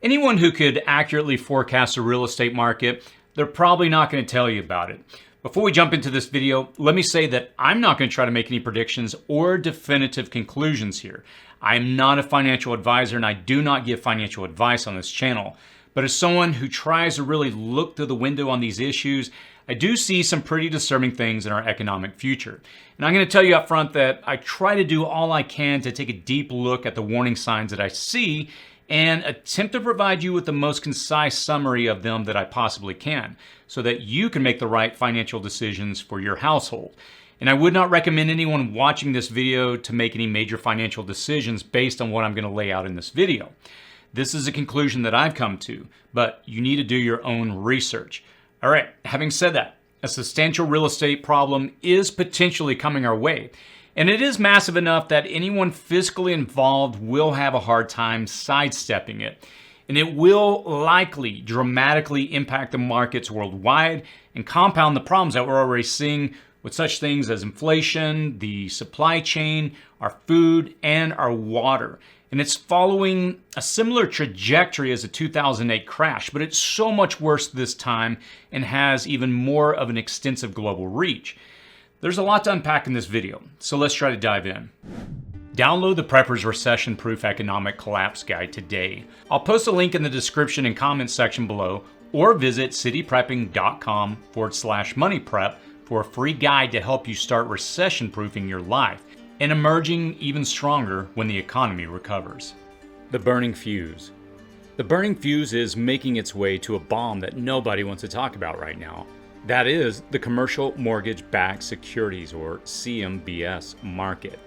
Anyone who could accurately forecast the real estate market, they're probably not going to tell you about it. Before we jump into this video, let me say that I'm not going to try to make any predictions or definitive conclusions here. I'm not a financial advisor and I do not give financial advice on this channel. But as someone who tries to really look through the window on these issues, I do see some pretty disturbing things in our economic future. And I'm going to tell you up front that I try to do all I can to take a deep look at the warning signs that I see and attempt to provide you with the most concise summary of them that I possibly can, so that you can make the right financial decisions for your household. And I would not recommend anyone watching this video to make any major financial decisions based on what I'm going to lay out in this video. This is a conclusion that I've come to, but you need to do your own research. All right, having said that, a substantial real estate problem is potentially coming our way. And it is massive enough that anyone fiscally involved will have a hard time sidestepping it. And it will likely dramatically impact the markets worldwide and compound the problems that we're already seeing with such things as inflation, the supply chain, our food, and our water. And it's following a similar trajectory as the 2008 crash, but it's so much worse this time and has even more of an extensive global reach. There's a lot to unpack in this video, so let's try to dive in. Download the Prepper's Recession-Proof Economic Collapse Guide today. I'll post a link in the description and comments section below, or visit cityprepping.com/moneyprep for a free guide to help you start recession-proofing your life and emerging even stronger when the economy recovers. The burning fuse. The burning fuse is making its way to a bomb that nobody wants to talk about right now. That is the commercial mortgage-backed securities, or CMBS market.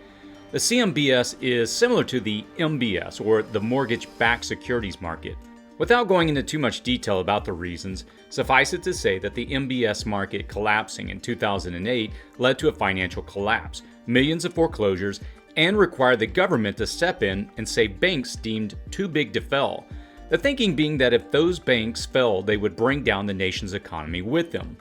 The CMBS is similar to the MBS, or the mortgage-backed securities market. Without going into too much detail about the reasons, suffice it to say that the MBS market collapsing in 2008 led to a financial collapse, millions of foreclosures, and required the government to step in and save banks deemed too big to fail. The thinking being that if those banks fell, they would bring down the nation's economy with them.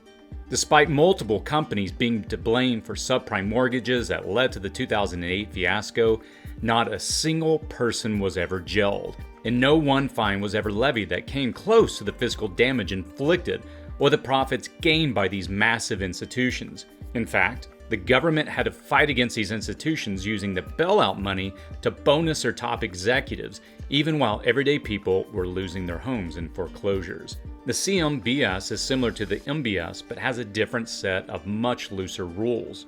Despite multiple companies being to blame for subprime mortgages that led to the 2008 fiasco, not a single person was ever jailed, and no one fine was ever levied that came close to the physical damage inflicted or the profits gained by these massive institutions. In fact, the government had to fight against these institutions using the bailout money to bonus their top executives, even while everyday people were losing their homes in foreclosures. The CMBS is similar to the MBS, but has a different set of much looser rules.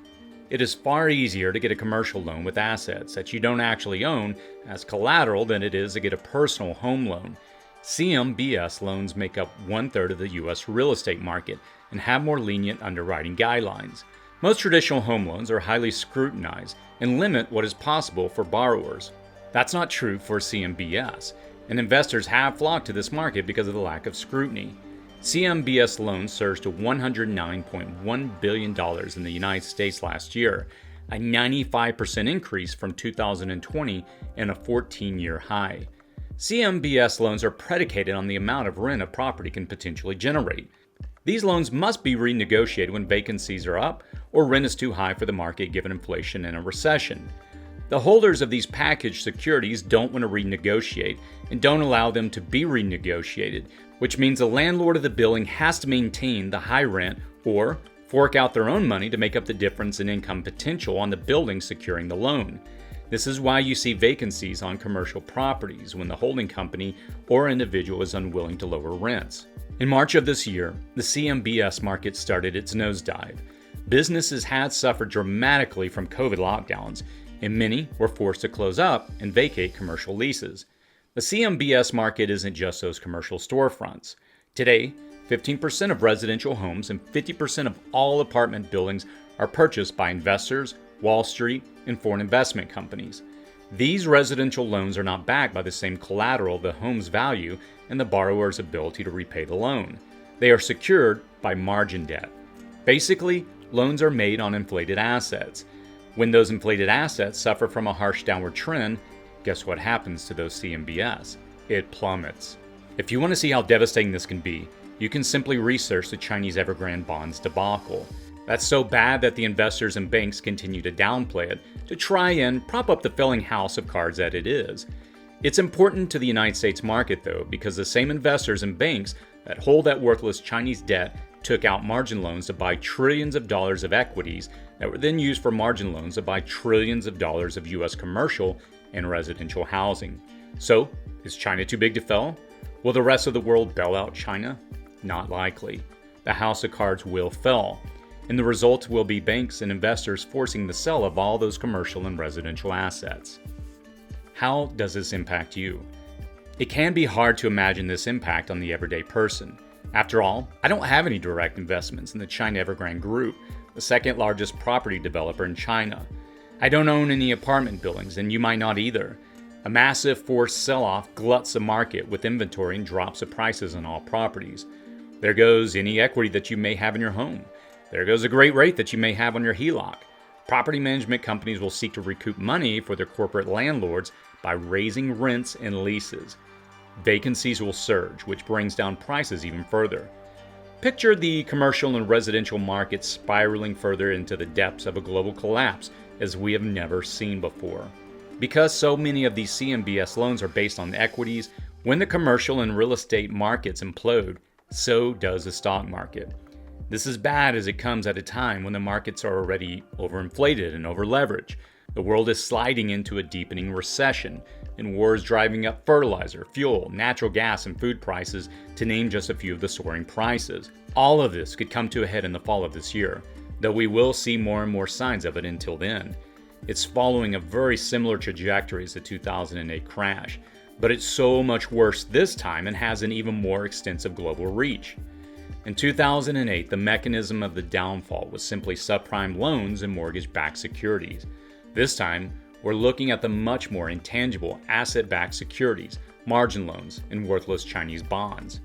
It is far easier to get a commercial loan with assets that you don't actually own as collateral than it is to get a personal home loan. CMBS loans make up 1/3 of the U.S. real estate market and have more lenient underwriting guidelines. Most traditional home loans are highly scrutinized and limit what is possible for borrowers. That's not true for CMBS, and investors have flocked to this market because of the lack of scrutiny. CMBS loans surged to $109.1 billion in the United States last year, a 95% increase from 2020 and a 14-year high. CMBS loans are predicated on the amount of rent a property can potentially generate. These loans must be renegotiated when vacancies are up or rent is too high for the market given inflation and a recession. The holders of these packaged securities don't want to renegotiate and don't allow them to be renegotiated, which means the landlord of the building has to maintain the high rent or fork out their own money to make up the difference in income potential on the building securing the loan. This is why you see vacancies on commercial properties when the holding company or individual is unwilling to lower rents. In March of this year, the CMBS market started its nosedive. Businesses had suffered dramatically from COVID lockdowns, and many were forced to close up and vacate commercial leases. The CMBS market isn't just those commercial storefronts. Today, 15% of residential homes and 50% of all apartment buildings are purchased by investors, Wall Street, and foreign investment companies. These residential loans are not backed by the same collateral, the home's value, and the borrower's ability to repay the loan. They are secured by margin debt. Basically, loans are made on inflated assets. When those inflated assets suffer from a harsh downward trend, guess what happens to those CMBS? It plummets. If you want to see how devastating this can be, you can simply research the Chinese Evergrande bonds debacle. That's so bad that the investors and banks continue to downplay it to try and prop up the failing house of cards that it is. It's important to the United States market, though, because the same investors and banks that hold that worthless Chinese debt took out margin loans to buy trillions of dollars of equities that were then used for margin loans to buy trillions of dollars of U.S. commercial and residential housing. So, is China too big to fail? Will the rest of the world bail out China? Not likely. The house of cards will fall, and the result will be banks and investors forcing the sale of all those commercial and residential assets. How does this impact you? It can be hard to imagine this impact on the everyday person. After all, I don't have any direct investments in the China Evergrande Group, the second largest property developer in China. I don't own any apartment buildings, and you might not either. A massive forced sell-off gluts the market with inventory and drops the prices on all properties. There goes any equity that you may have in your home. There goes a great rate that you may have on your HELOC. Property management companies will seek to recoup money for their corporate landlords by raising rents and leases. Vacancies will surge, which brings down prices even further. Picture the commercial and residential markets spiraling further into the depths of a global collapse as we have never seen before. Because so many of these CMBS loans are based on equities, when the commercial and real estate markets implode, so does the stock market. This is bad as it comes at a time when the markets are already overinflated and overleveraged. The world is sliding into a deepening recession, and war is driving up fertilizer, fuel, natural gas, and food prices, to name just a few of the soaring prices. All of this could come to a head in the fall of this year, though we will see more and more signs of it until then. It's following a very similar trajectory as the 2008 crash, but it's so much worse this time and has an even more extensive global reach. In 2008, the mechanism of the downfall was simply subprime loans and mortgage-backed securities. This time, we're looking at the much more intangible asset-backed securities, margin loans, and worthless Chinese bonds.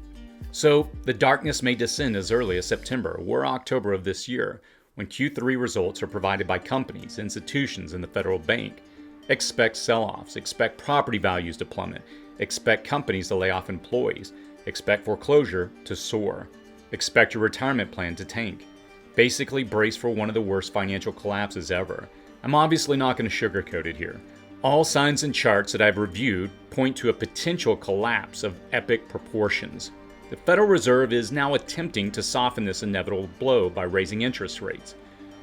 So, the darkness may descend as early as September or October of this year, when Q3 results are provided by companies, institutions, and the federal bank. Expect sell-offs, expect property values to plummet, expect companies to lay off employees, expect foreclosure to soar, expect your retirement plan to tank. Basically, brace for one of the worst financial collapses ever. I'm obviously not going to sugarcoat it here. All signs and charts that I've reviewed point to a potential collapse of epic proportions. The Federal Reserve is now attempting to soften this inevitable blow by raising interest rates.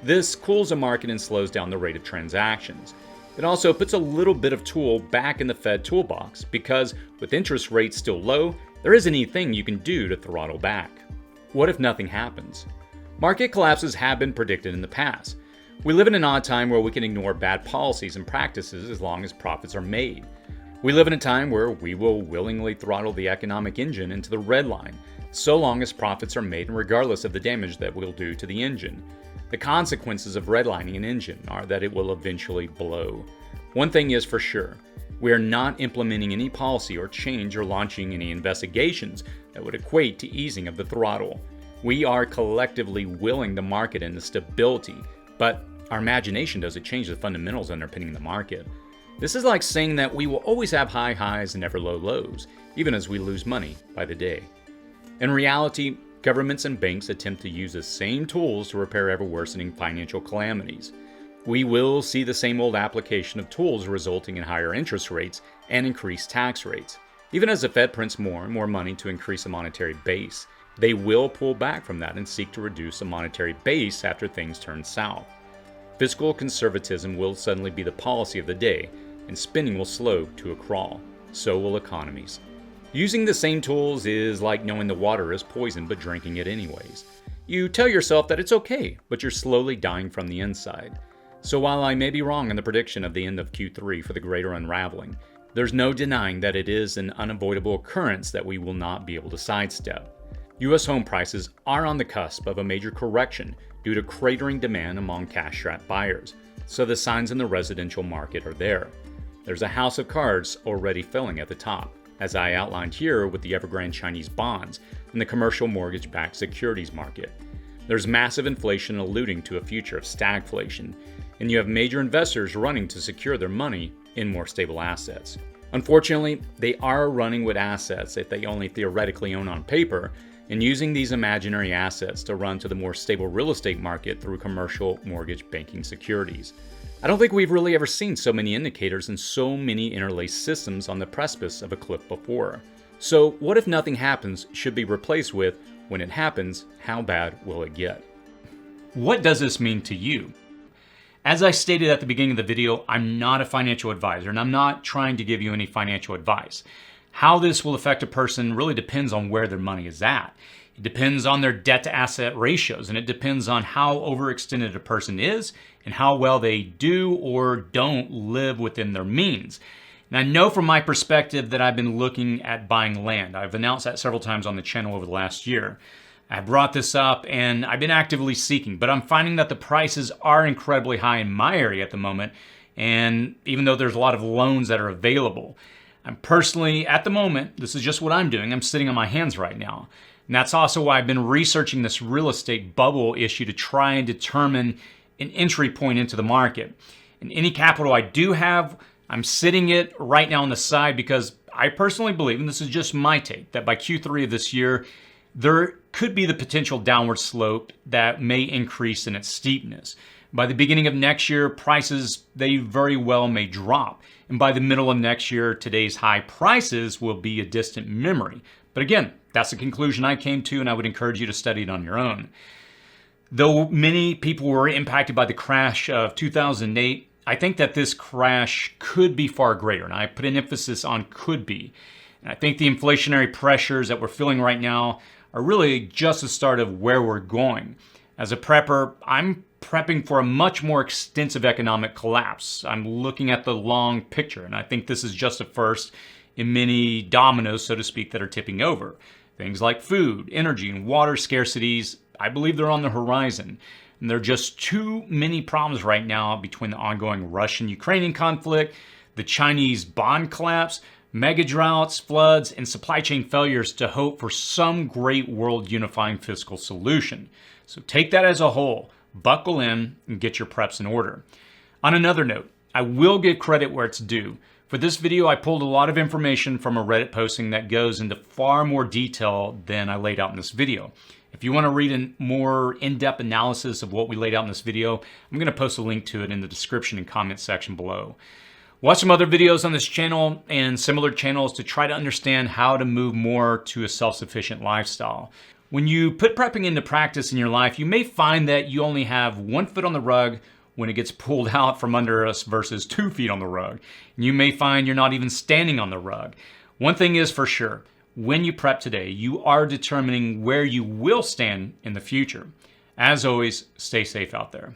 This cools the market and slows down the rate of transactions. It also puts a little bit of tool back in the Fed toolbox because with interest rates still low, there isn't anything you can do to throttle back. What if nothing happens? Market collapses have been predicted in the past. We live in an odd time where we can ignore bad policies and practices as long as profits are made. We live in a time where we will willingly throttle the economic engine into the red line, so long as profits are made and regardless of the damage that we'll do to the engine. The consequences of redlining an engine are that it will eventually blow. One thing is for sure, we are not implementing any policy or change or launching any investigations that would equate to easing of the throttle. We are collectively willing the market into stability, but our imagination doesn't change the fundamentals underpinning the market. This is like saying that we will always have high highs and never low lows, even as we lose money by the day. In reality, governments and banks attempt to use the same tools to repair ever-worsening financial calamities. We will see the same old application of tools resulting in higher interest rates and increased tax rates. Even as the Fed prints more and more money to increase the monetary base, they will pull back from that and seek to reduce the monetary base after things turn south. Fiscal conservatism will suddenly be the policy of the day, and spending will slow to a crawl. So will economies. Using the same tools is like knowing the water is poison but drinking it anyways. You tell yourself that it's okay, but you're slowly dying from the inside. So while I may be wrong in the prediction of the end of Q3 for the greater unraveling, there's no denying that it is an unavoidable occurrence that we will not be able to sidestep. U.S. home prices are on the cusp of a major correction due to cratering demand among cash-strapped buyers, so the signs in the residential market are there. There's a house of cards already filling at the top, as I outlined here with the Evergrande Chinese bonds and the commercial mortgage-backed securities market. There's massive inflation alluding to a future of stagflation, and you have major investors running to secure their money in more stable assets. Unfortunately, they are running with assets that they only theoretically own on paper, and using these imaginary assets to run to the more stable real estate market through commercial mortgage banking securities. I don't think we've really ever seen so many indicators and so many interlaced systems on the precipice of a cliff before. So what if nothing happens should be replaced with, when it happens, how bad will it get? What does this mean to you? As I stated at the beginning of the video, I'm not a financial advisor and I'm not trying to give you any financial advice. How this will affect a person really depends on where their money is at. It depends on their debt to asset ratios, and it depends on how overextended a person is and how well they do or don't live within their means. And I know from my perspective that I've been looking at buying land. I've announced that several times on the channel over the last year. I brought this up and I've been actively seeking, but I'm finding that the prices are incredibly high in my area at the moment. And even though there's a lot of loans that are available, I'm personally, at the moment, this is just what I'm doing, I'm sitting on my hands right now. And that's also why I've been researching this real estate bubble issue to try and determine an entry point into the market. And any capital I do have, I'm sitting it right now on the side because I personally believe, and this is just my take, that by Q3 of this year, there could be the potential downward slope that may increase in its steepness. By the beginning of next year, prices, they very well may drop. And by the middle of next year, today's high prices will be a distant memory. But again, that's the conclusion I came to, and I would encourage you to study it on your own. Though many people were impacted by the crash of 2008, I think that this crash could be far greater, and I put an emphasis on could be. And I think the inflationary pressures that we're feeling right now are really just the start of where we're going. As a prepper, I'm prepping for a much more extensive economic collapse. I'm looking at the long picture, and I think this is just a first in many dominoes, so to speak, that are tipping over. Things like food, energy, and water scarcities, I believe they're on the horizon. And there are just too many problems right now between the ongoing Russian-Ukrainian conflict, the Chinese bond collapse, mega droughts, floods, and supply chain failures to hope for some great world unifying fiscal solution. So take that as a whole, buckle in, and get your preps in order. On another note, I will give credit where it's due. For this video, I pulled a lot of information from a Reddit posting that goes into far more detail than I laid out in this video. If you want to read a more in-depth analysis of what we laid out in this video, I'm going to post a link to it in the description and comment section below. Watch some other videos on this channel and similar channels to try to understand how to move more to a self-sufficient lifestyle. When you put prepping into practice in your life, you may find that you only have 1 foot on the rug when it gets pulled out from under us versus 2 feet on the rug. And you may find you're not even standing on the rug. One thing is for sure, when you prep today, you are determining where you will stand in the future. As always, stay safe out there.